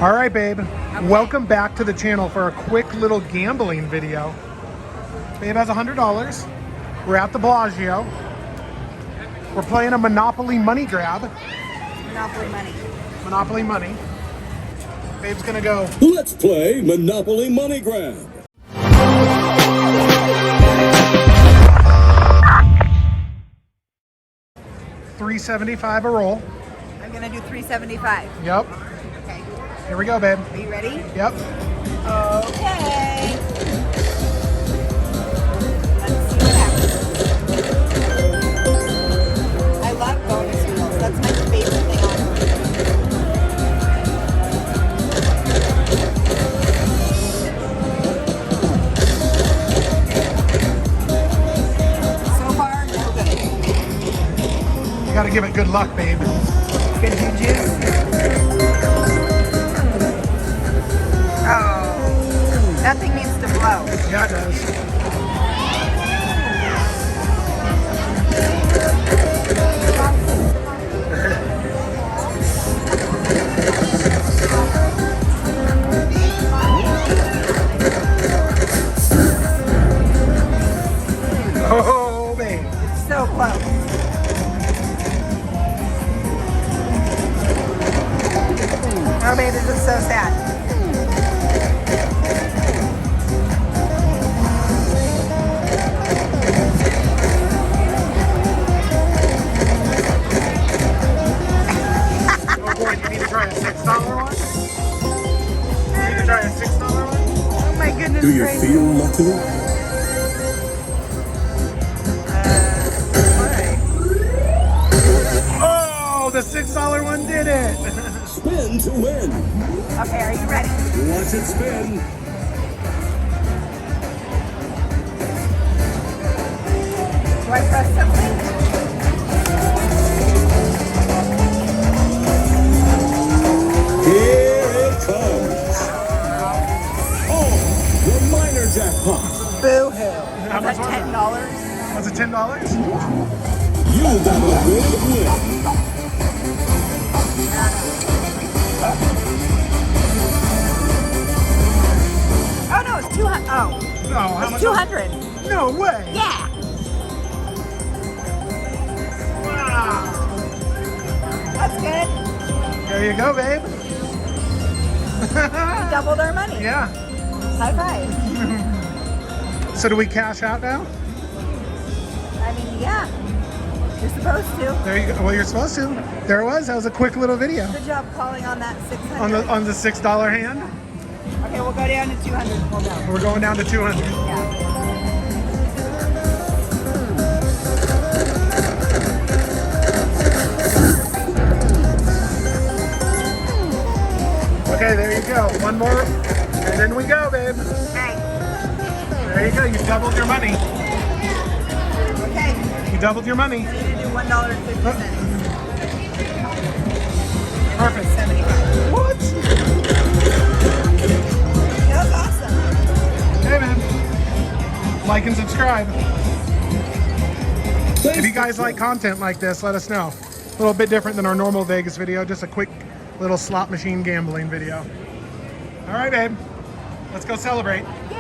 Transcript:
All right, babe. Okay. Welcome back to the channel for a quick little gambling video. Babe has $100. We're at the Bellagio. We're playing a Monopoly money grab. Monopoly money. Monopoly money. Babe's gonna go. Let's play Monopoly money grab. $3.75 a roll. I'm gonna do $3.75. Yep. Okay. Here we go, babe. Are you ready? Yep. Okay. Let's see what happens. I love bonus wheels. That's my favorite thing on earth. So far, no good. You gotta give it good luck, babe. Good juju. Oh, that thing needs to blow. Yeah, it does. Oh, babe. It's so close. Oh, babe, this is so sad. Oh boy, you need to try a $6 one? You need to try a $6 one? Oh my goodness Do you gracious. feel lucky? Oh, the $6 one did it! Spin to win. Okay, are you ready? Watch it spin. Do I press something? Here it comes. Oh, the minor jackpot. Boo-hoo. How Is much that was it? $10? Was it $10? You got a big win. Oh no, it's 200. Oh, No, how it's much? 200. No way! Yeah. Wow! That's good. There you go, babe. We doubled our money. Yeah. High five. So do we cash out now? I mean, yeah. You're supposed to. There you go. Well, you're supposed to. There it was. That was a quick little video Good job calling on that 600. on the $6 hand. Okay, we'll go down to 200. We'll go. We're going down to 200. Yeah. Okay, there you go. One more, and then we go, babe. Okay. There you go. You doubled your money. Okay. You doubled your money. I need to do $1.50. Perfect. 75. What? That was awesome. Hey, man. Like and subscribe. If you guys like content like this, let us know. A little bit different than our normal Vegas video, just a quick little slot machine gambling video. All right, babe. Let's go celebrate. Yay!